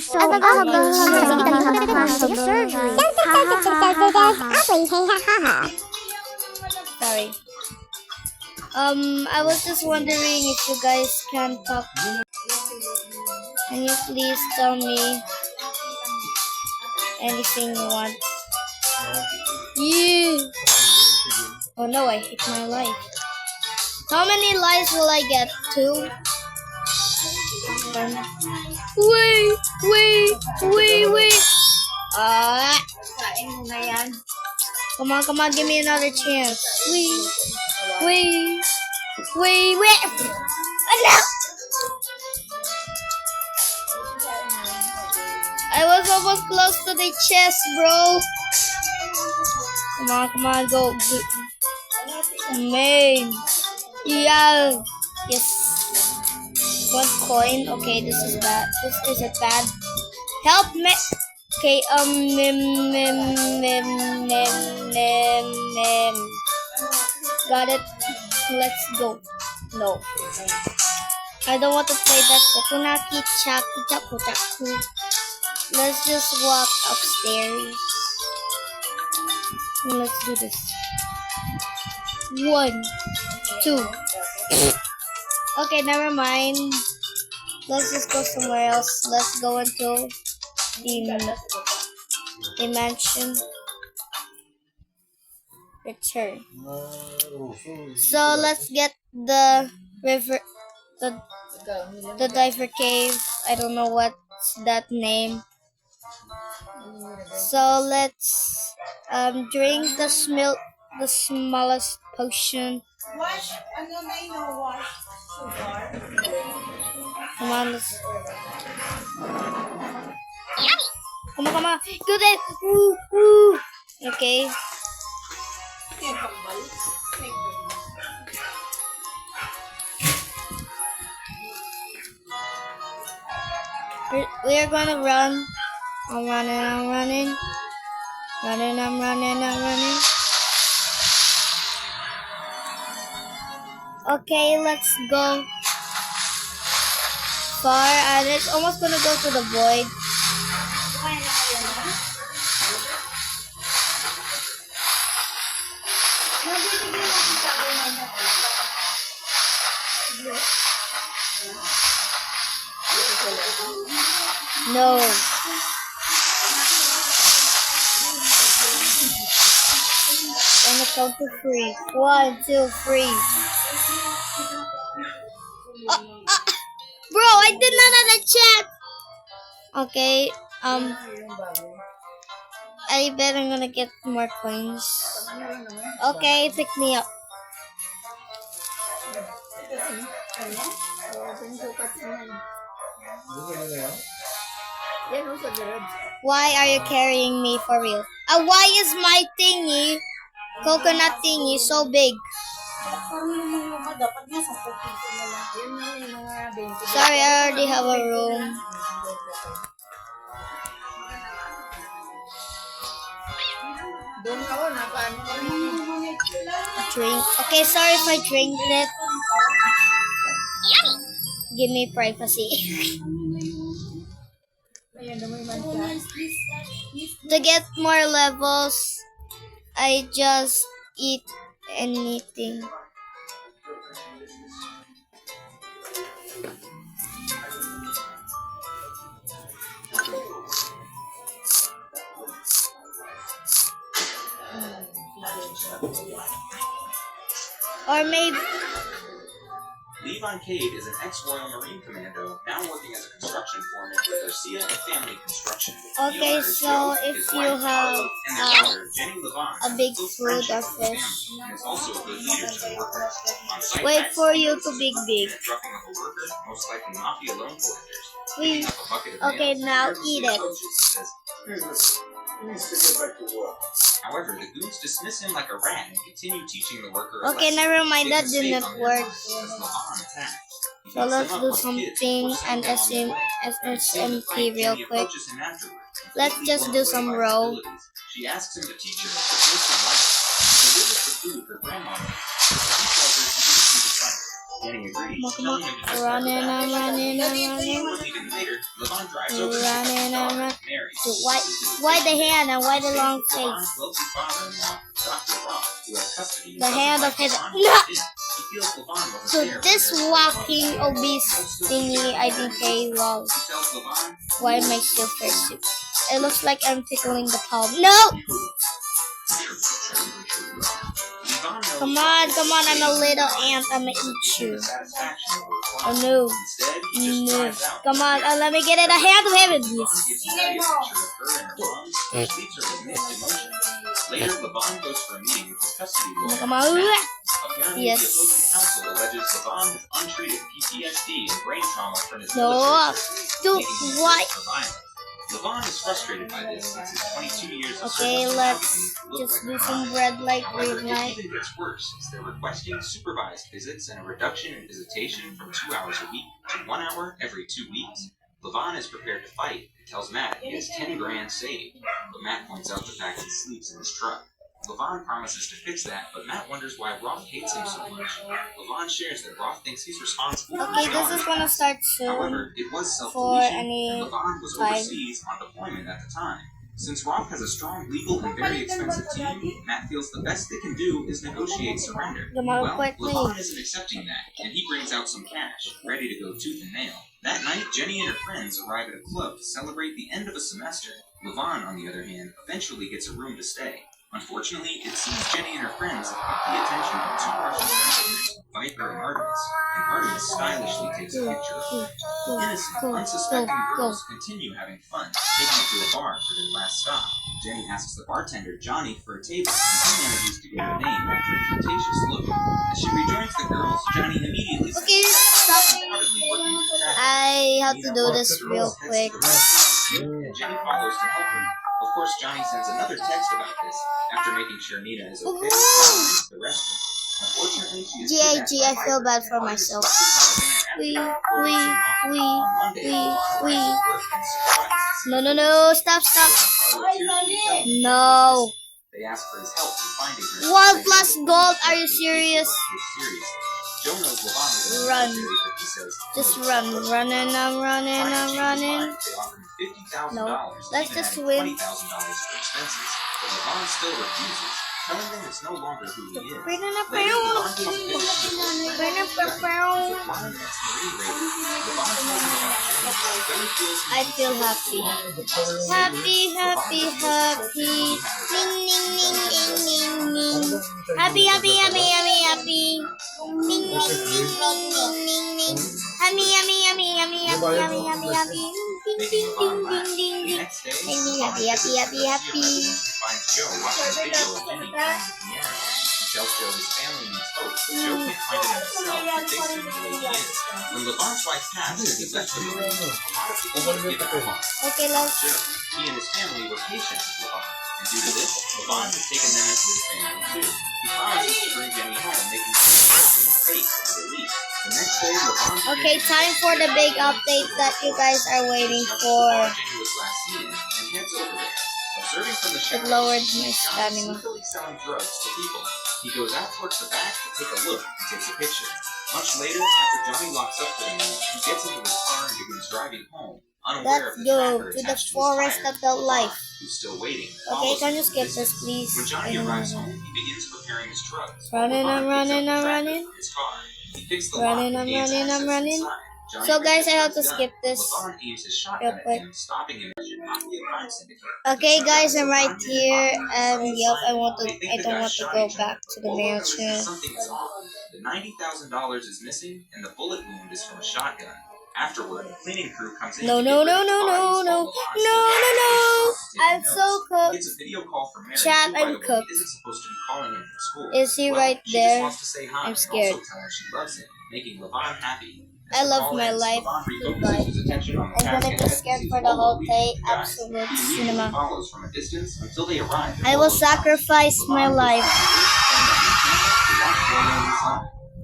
Sorry. I was just wondering if you guys can talk. Can you please tell me anything you want? Yeah. Oh no, I hate my life. How many lives will I get? 2? Wait. Ah. Come on, give me another chance. Wait. Oh, no. I was almost close to the chest, bro. Come on, go. Man. Yeah. Yes. 1 coin. Okay, this is bad. This isn't bad. Help me. Okay, got it. Let's go. No. I don't want to play that Kokunaki Chaku Chaku Chaku. Let's just walk upstairs. Let's do this. 1, 2. Okay, never mind. Let's just go somewhere else. Let's go into the mansion. Return. So let's get the river, the diver cave. I don't know what's that name. So let's drink the smallest potion. Come on, let's. Come on. Good it. Woo. Okay. We are gonna run. I'm running. I'm running. Okay, let's go far, and it's almost gonna go to the void. No. On the count to 3. 1, 2, 3. Bro, I did not have a chat. Okay. I bet I'm gonna get more coins. Okay, pick me up. Why are you carrying me for real? Why is my thingy, coconut thingy, so big? Sorry, I already have a room. Drink. Okay, sorry if I drink it. Give me privacy. To get more levels, I just eat anything. Or maybe Levon Cade is an ex-Royal Marine Commando now working as a construction foreman with Garcia and Family Construction. Okay, so if you have a big food or fish, wait for you to big. Okay, now eat it. However, the goons dismiss him like a rat and continue teaching the worker. Okay, never mind, that didn't work. So let's do something and SMT real quick. Let's just do some row. She asks him to teach her to life. So with the food her grandmother. He tells her she didn't see the fight. Jenny agrees, Come on, telling him to just running, never I'm back. running, I'm running. Before leaving later, Levon drives over to his Running, I'm daughter, running. Mary. So why the hand and why the long face? Levon's wealthy father-in-law, Dr. Roth, who has custody, The hand of his. Levon No! he feels Levon wasn't So there this when Mary walking obese thingy, I think I love. He tells Levon, Why am I still fursuit? It looks like I'm tickling the palm. No! Come on, I'm a little ant. I'm gonna eat you. Oh no. No. Come on, let me get it. A hand of heaven, please. Later, Levon goes for a meeting with his custody lawyer. Come on. Apparently, Yes. the opposing counsel alleges Levon has untreated PTSD and brain trauma from his No. military Do making him what? fit for violence. Levon is frustrated by this since his 22 years of Okay, service let's look just like do a some crime. bread like However, green it light. even gets worse as they're requesting supervised visits and a reduction in visitation from 2 hours a week to 1 hour every 2 weeks. Levon is prepared to fight and tells Matt he has 10 grand saved, but Matt points out the fact he sleeps in his truck. Levon promises to fix that, but Matt wonders why Roth hates him so much. Levon shares that Roth thinks he's responsible for Okay, his this daughter's is gonna death. start soon. However, it was For self-deletion, any and Levon was time. overseas on deployment at the time. Since Roth has a strong legal and very expensive team, Matt feels the best they can do is negotiate surrender. Come on, Well, quickly. Levon isn't accepting that, and he brings out some cash, ready to go tooth and nail. That night, Jenny and her friends arrive at a club to celebrate the end of a semester. Levon, on the other hand, eventually gets a room to stay. Unfortunately, it seems Jenny and her friends have caught the attention of two Russian traffickers, Viper and Artemis stylishly takes a picture of them. Innocent, unsuspecting girls continue having fun, taking it to a bar for their last stop. Jenny asks the bartender, Johnny, for a table, and he manages to get her name after a flirtatious look. As she rejoins the girls, Johnny immediately says, Okay, stop. proudly working with the traffickers. I have to do this real quick. And Jenny follows to help her. Of course, Johnny sends another text about this after making sure Nina is okay with the restroom. Unfortunately, she is GIG, I feel bad for myself. No, stop. No. They ask for his help in finding her. 1 plus gold, are you serious? Joe knows Levon was in the Run. military, but he says, Just run. I'm running. They offer him $50,000, No, let's even just adding win. $20,000 for expenses. But Levon still refuses, telling them it's no longer who he is. Later, Levon takes a visit to his old friend, Marine Raider. Levon tells him about Jenny. Then he feels I feel happy. Happy. Ning. Happy. Ning. Happy. Ding. next day, Happy. finds Joe watching a video of Jenny playing the piano. He tells Joe his family needs hope, but Joe can't find it himself and takes him the way he is. When Levon's wife passed and he left the Marine, a lot of people would give it up. Okay, let's. Joe, he and his family were patient with Levon, and due to this, Levon has taken them as his family too. He promises to bring Jenny home, making sure she's in faith and relief. The next day, Levon Okay, time for the big update that you guys are waiting for. Jenny was last seen and heads over there. Observing from the It shadows, lowered he my sees Johnny stamina. secretly selling drugs to people. He goes out towards the back to take a look and takes a picture. Much later, after Johnny locks up for the night, he gets into his car and begins driving home, unaware Let's of the go tracker to the attached forest his tire. of the life. Who's still waiting. Okay, follows can him you from skip a this, distance. please? When Johnny arrives home, he begins preparing his drugs. Running, Levon I'm picks up running, the I'm tracker running. from his car. He picks the Running, lock and I'm gains running, I'm access running. inside. Johnny So guys, I have reaches to his skip gun. this Levon aims his shotgun real at quick. him, stopping him. It should not be a crime syndicate. Okay, guys, I'm right Levon here. Yep, I They don't think the want guy to shot go each back other. to the Wolo notices mansion. something is off. The $90,000 is missing, and the bullet wound is from a shotgun. Afterward, a cleaning crew comes in. No. to get rid of the bodies while Levon still I'm so He cooked. gets a video call from Mary, Chat, who, by I'm the way, cooked. isn't supposed to be calling him from school. Is he Well, right she there? just wants to say hi I'm and scared. also tell him she loves him, making Levon happy. I As the love call my ends, life. Levon refocuses Goodbye. his attention on the I'm task gonna be ahead scared and for sees the Wolo whole leading day. the guys. Absolute He immediately cinema. follows from a distance until they arrive at I will Wolo's house. sacrifice my Levon life.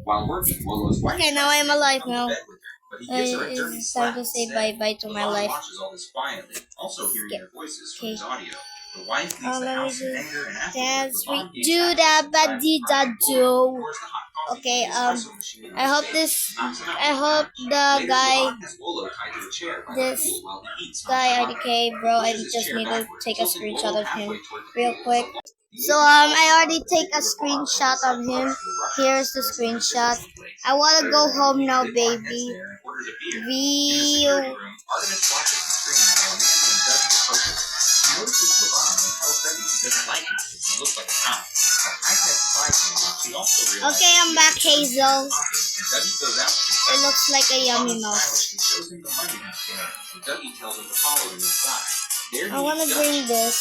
While working, Wolo's wife Okay, now I am alive comes to now. bed with her, but he gives her a dirty It's slap time to say instead. bye-bye to my Levon life. watches all this quietly, also hearing Skip. their voices from Okay. his audio. The wife leaves the Let me house in just anger, and dance. afterwards, Levon gains Do access that, to the but private do private that pool, do. pours the hot coffee Okay, from the espresso machine on I his hope face, knocks him out I with a hope punch. the Later, guy, Levon has Bolo tied to a chair by the this pool while he eats guy monster IDK, bro, I pushes his just chair need to backward, take a tilting screenshot Bolo of him halfway toward the real pool. quick. The So, agent I already calls take a particular bar from screenshot the of him. subclubs to the Russian Here's the business screenshot. place. I want to Later go that home evening, now, Levon heads baby. there and orders a beer. In the View. security room, Artemis watches the screen while Amanda and Dougie approach her. She notices Levon and tells Dougie she doesn't like him because he looks like a cop. It's a high-tech spy camera. She also realizes Okay, I'm back, Hazel. and Dougie goes out to It looks like a yummy Levon mouse. stylishly shows him the money he's carrying, and Dougie tells him to follow him inside. There I want to bring this,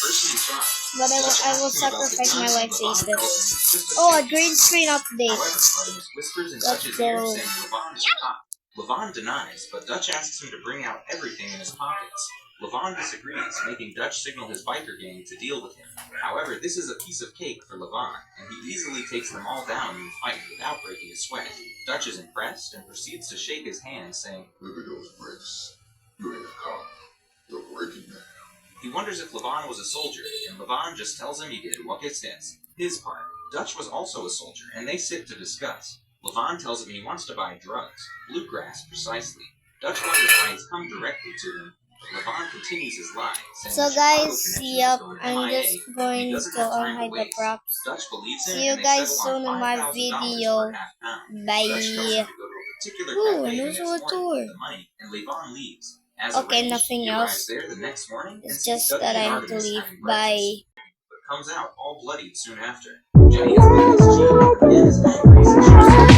but I will sacrifice my life to eat this. Oh, a green screen update. However, Artemis whispers in Let's Dutch's ear go. saying Levon is a cop. Levon denies, but Dutch asks him to bring out everything in his pockets. Levon disagrees, making Dutch signal his biker gang to deal with him. However, this is a piece of cake for Levon, and he easily takes them all down in the fight without breaking a sweat. Dutch is impressed and proceeds to shake his hand, saying, Look at those bricks. You ain't a cop. You're breaking them. he wonders if Levon was a soldier, and Levon just tells him he did what gets his part. Dutch was also a soldier, and they sit to discuss. Levon tells him he wants to buy drugs, bluegrass precisely. Dutch wonders why he's come directly to him, but Levon continues his lie, saying So the Chicago guys, connection yep, is going I'm MIA, just and he going doesn't to have time unhide the waste. props. Dutch believes him, See you and they guys settle soon on in my $5,000 video. for a half pound. Bye. Dutch tells him to go to a particular Ooh, cafe and the also next a morning tour. with the money, and Levon leaves. As Okay, arranged, nothing he else. arrives there the next morning and It's sees just Dougie that I and have to Artemis leave. having Bye. breakfast, but comes out all bloodied soon after. Jenny is with his chief, and is angry since she was